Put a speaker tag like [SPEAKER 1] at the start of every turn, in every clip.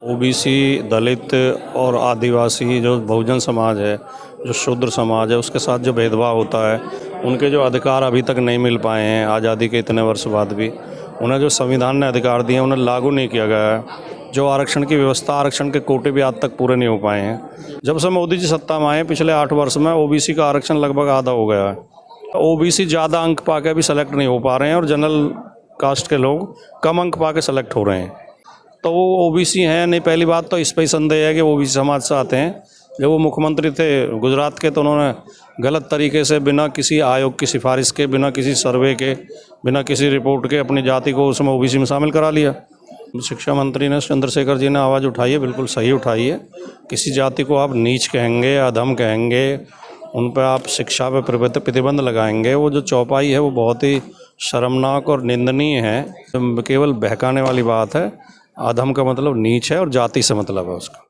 [SPEAKER 1] OBC, दलित और आदिवासी जो बहुजन समाज है, जो शूद्र समाज है, उसके साथ जो भेदभाव होता है, उनके जो अधिकार अभी तक नहीं मिल पाए हैं आज़ादी के इतने वर्ष बाद भी, उन्हें जो संविधान ने अधिकार दिए उन्हें लागू नहीं किया गया है। जो आरक्षण की व्यवस्था, आरक्षण के कोटे भी आज तक पूरे नहीं हो पाए हैं। जब से मोदी जी सत्ता में आए पिछले 8 वर्ष में ओबीसी का आरक्षण लगभग आधा हो गया है। ओबीसी ज़्यादा अंक पाके अभी सेलेक्ट नहीं हो पा रहे हैं और जनरल कास्ट के लोग कम अंक पाके सेलेक्ट हो रहे हैं। तो वो ओबीसी हैं नहीं, पहली बात तो इस पर ही संदेह है कि ओबीसी समाज से आते हैं। जब वो मुख्यमंत्री थे गुजरात के तो उन्होंने गलत तरीके से बिना किसी आयोग की सिफारिश के, बिना किसी सर्वे के, बिना किसी रिपोर्ट के अपनी जाति को उसमें ओबीसी में शामिल करा लिया। शिक्षा मंत्री ने, चंद्रशेखर जी ने आवाज़ उठाई है, बिल्कुल सही उठाई है। किसी जाति को आप नीच कहेंगे, अधम कहेंगे, उन पर आप शिक्षा पे प्रतिबंध लगाएंगे, वो जो चौपाई है वो बहुत ही शर्मनाक और निंदनीय है। केवल बहकाने वाली बात है। अधम का मतलब नीच है और जाति से मतलब है उसका।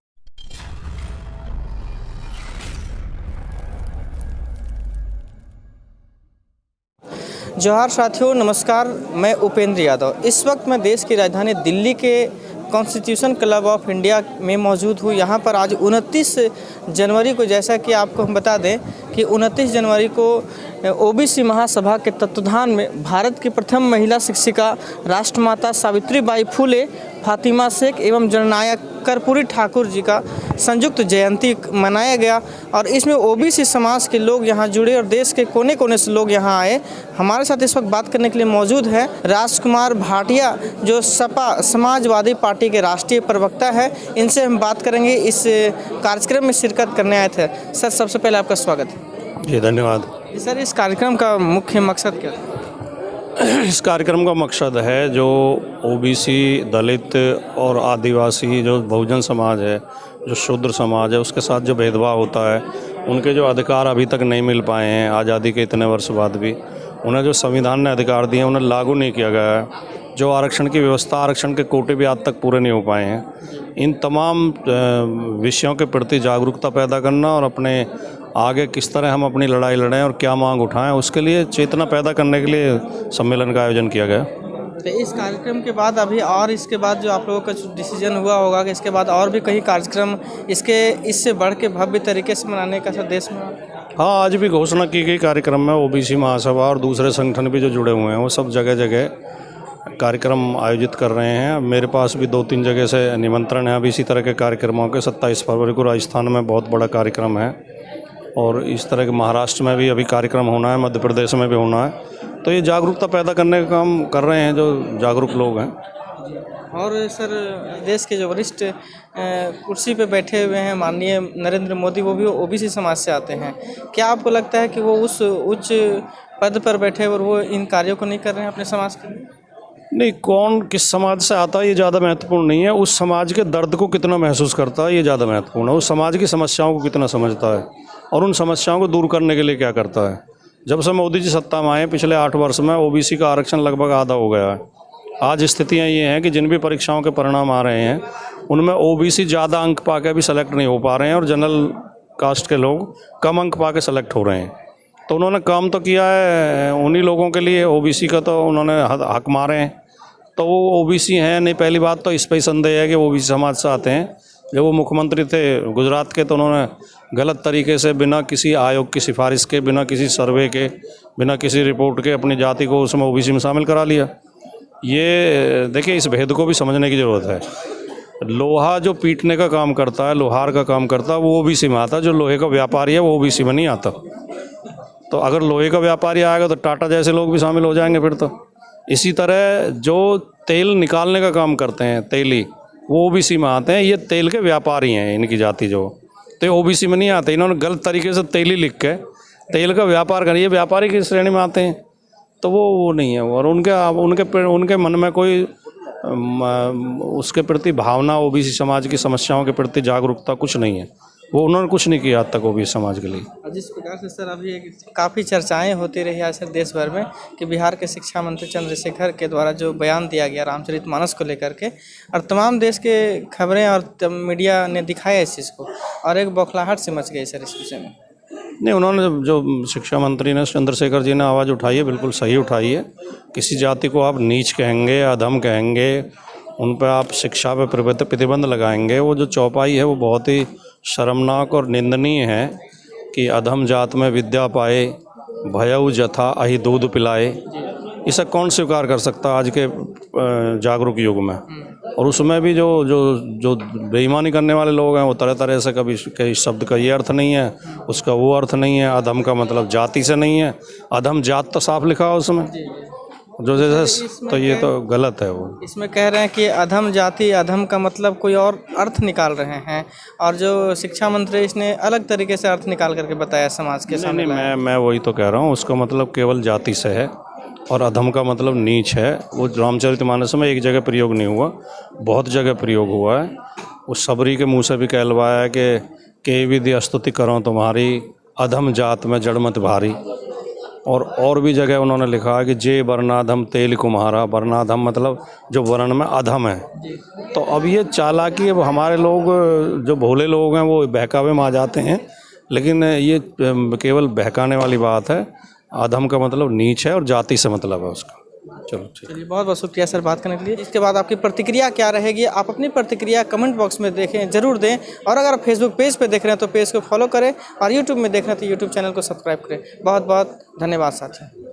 [SPEAKER 2] जोहार साथियों, नमस्कार। मैं उपेंद्र यादव इस वक्त मैं देश की राजधानी दिल्ली के कॉन्स्टिट्यूशन क्लब ऑफ इंडिया में मौजूद हूँ। यहाँ पर आज 29 जनवरी को, जैसा कि आपको हम बता दें कि 29 जनवरी को ओबीसी महासभा के तत्वाधान में भारत की प्रथम महिला शिक्षिका राष्ट्रमाता सावित्रीबाई फुले, फातिमा शेख एवं जननायक कर्पूरी ठाकुर जी का संयुक्त जयंती मनाया गया और इसमें ओबीसी समाज के लोग यहाँ जुड़े और देश के कोने कोने से लोग यहाँ आए। हमारे साथ इस वक्त बात करने के लिए मौजूद है राजकुमार भाटिया, जो सपा समाजवादी पार्टी के राष्ट्रीय प्रवक्ता है। इनसे हम बात करेंगे, इस कार्यक्रम में शिरकत करने आए थे। सर, सबसे पहले आपका स्वागत है।
[SPEAKER 1] जी धन्यवाद।
[SPEAKER 2] सर, इस कार्यक्रम का मुख्य मकसद क्या है?
[SPEAKER 1] इस कार्यक्रम का मकसद है जो ओबीसी, दलित और आदिवासी जो बहुजन समाज है, जो शूद्र समाज है, उसके साथ जो भेदभाव होता है, उनके जो अधिकार अभी तक नहीं मिल पाए हैं आज़ादी के इतने वर्ष बाद भी, उन्हें जो संविधान ने अधिकार दिए उन्हें लागू नहीं किया गया है। जो आरक्षण की व्यवस्था, आरक्षण के कोटे भी आज तक पूरे नहीं हो पाए हैं। इन तमाम विषयों के प्रति जागरूकता पैदा करना और अपने आगे किस तरह हम अपनी लड़ाई लड़ें और क्या मांग उठाएं, उसके लिए चेतना पैदा करने के लिए सम्मेलन का आयोजन किया गया।
[SPEAKER 2] तो इस कार्यक्रम के बाद अभी और इसके बाद जो आप लोगों का डिसीजन हुआ होगा कि इसके बाद और भी कई कार्यक्रम इससे बढ़ के भव्य तरीके से मनाने का सर देश में?
[SPEAKER 1] हाँ, आज भी घोषणा की गई कार्यक्रम में ओबीसी महासभा और दूसरे संगठन भी जो जुड़े हुए हैं वो सब जगह जगह कार्यक्रम आयोजित कर रहे हैं। मेरे पास भी 2-3 जगह से निमंत्रण है अभी इसी तरह के कार्यक्रमों के। 27 फरवरी को राजस्थान में बहुत बड़ा कार्यक्रम है और इस तरह के महाराष्ट्र में भी अभी कार्यक्रम होना है, मध्य प्रदेश में भी होना है। तो ये जागरूकता पैदा करने का काम कर रहे हैं जो जागरूक लोग हैं।
[SPEAKER 2] और सर, देश के जो वरिष्ठ कुर्सी पे बैठे हुए हैं माननीय नरेंद्र मोदी, वो भी ओबीसी समाज से आते हैं। क्या आपको लगता है कि वो उस उच्च पद पर बैठे और वो इन कार्यों को नहीं कर रहे हैं अपने समाज के लिए?
[SPEAKER 1] नहीं, कौन किस समाज से आता है ये ज़्यादा महत्वपूर्ण नहीं है। उस समाज के दर्द को कितना महसूस करता है ये ज़्यादा महत्वपूर्ण है। उस समाज की समस्याओं को कितना समझता है और उन समस्याओं को दूर करने के लिए क्या करता है। जब से मोदी जी सत्ता में आए पिछले 8 वर्ष में ओबीसी का आरक्षण लगभग आधा हो गया है। आज स्थितियां ये हैं कि जिन भी परीक्षाओं के परिणाम आ रहे हैं उनमें ओबीसी ज़्यादा अंक पाके अभी सेलेक्ट नहीं हो पा रहे हैं और जनरल कास्ट के लोग कम अंक पाके सेलेक्ट हो रहे हैं। तो उन्होंने काम तो किया है उन्हीं लोगों के लिए, ओबीसी का तो उन्होंने हक मारे हैं। तो वो ओबीसी हैं नहीं, पहली बात तो इस पर ही संदेह है कि ओबीसी समाज से आते हैं। जब वो मुख्यमंत्री थे गुजरात के तो उन्होंने गलत तरीके से बिना किसी आयोग की सिफारिश के, बिना किसी सर्वे के, बिना किसी रिपोर्ट के अपनी जाति को उसमें ओबीसी में शामिल करा लिया। ये देखिए, इस भेद को भी समझने की ज़रूरत है। लोहा जो पीटने का काम करता है, लोहार का काम करता है, वो ओबीसी में आता है। जो लोहे का व्यापारी है वो ओबीसी में नहीं आता। तो अगर लोहे का व्यापारी आएगा तो टाटा जैसे लोग भी शामिल हो जाएंगे फिर तो। इसी तरह जो तेल निकालने का काम करते हैं, तेली, वो ओबीसी में आते हैं। ये तेल के व्यापारी हैं, इनकी जाति जो, तो ओबीसी में नहीं आते। इन्होंने गलत तरीके से तेली लिख के तेल का व्यापार करिए, व्यापारी की श्रेणी में आते हैं। तो वो नहीं है। और उनके मन में कोई उसके प्रति भावना, ओबीसी समाज की समस्याओं के प्रति जागरूकता कुछ नहीं है। वो उन्होंने कुछ नहीं किया आज तक ओबीसी समाज के लिए।
[SPEAKER 2] जिस प्रकार से सर अभी काफ़ी चर्चाएं होती रही आज सर देश भर में कि बिहार के शिक्षा मंत्री चंद्रशेखर के द्वारा जो बयान दिया गया रामचरितमानस को लेकर के, और तमाम देश के खबरें और मीडिया ने दिखाया इस चीज़ को, और एक बौखलाहट से मच गई सर इस विषय में।
[SPEAKER 1] नहीं, उन्होंने जो शिक्षा मंत्री ने, चंद्रशेखर जी ने आवाज़ उठाई है, बिल्कुल सही उठाई है। किसी जाति को आप नीच कहेंगे, अधम कहेंगे, उन पर आप शिक्षा पे प्रतिबंध लगाएंगे, वो जो चौपाई है वो बहुत ही शर्मनाक और निंदनीय है कि अधम जात में विद्या पाए, भयउ जथा अहि दूध पिलाए। इसे कौन स्वीकार कर सकता है आज के जागरूक युग में। और उसमें भी जो जो जो बेईमानी करने वाले लोग हैं वो तरह तरह से, कभी कई शब्द का ये अर्थ नहीं है, उसका वो अर्थ नहीं है, अधम का मतलब जाति से नहीं है, अधम जात तो साफ लिखा है उसमें, जो जैसे, तो ये तो गलत है। वो
[SPEAKER 2] इसमें कह रहे हैं कि अधम जाति, अधम का मतलब कोई और अर्थ निकाल रहे हैं, और जो शिक्षा मंत्री इसने अलग तरीके से अर्थ निकाल करके बताया समाज के सामने।
[SPEAKER 1] नहीं, मैं वही तो कह रहा हूँ, उसका मतलब केवल जाति से है और अधम का मतलब नीच है। वो रामचरितमानस में एक जगह प्रयोग नहीं हुआ, बहुत जगह प्रयोग हुआ है। उस सबरी के मुंह से भी कहलवाया है कि के विधि स्तुति करो तुम्हारी, अधम जात में जड़मत भारी। और भी जगह उन्होंने लिखा है कि जे वर्णाधम तेल कुम्हारा। वर्णाधम मतलब जो वर्ण में अधम है। तो अब ये चालाकी, अब हमारे लोग जो भोले लोग हैं वो बहकावे में आ जाते हैं, लेकिन ये केवल बहकाने वाली बात है। अधम का मतलब नीच है और जाति से मतलब है उसका। चलो ठीक।
[SPEAKER 2] चलिए, बहुत बहुत शुक्रिया सर बात करने के लिए। इसके बाद आपकी प्रतिक्रिया क्या रहेगी, आप अपनी प्रतिक्रिया कमेंट बॉक्स में देखें, जरूर दें। और अगर आप फेसबुक पेज पे देख रहे हैं तो पेज को फॉलो करें, और यूट्यूब में देख रहे हैं तो यूट्यूब चैनल को सब्सक्राइब करें। बहुत बहुत धन्यवाद साथियों।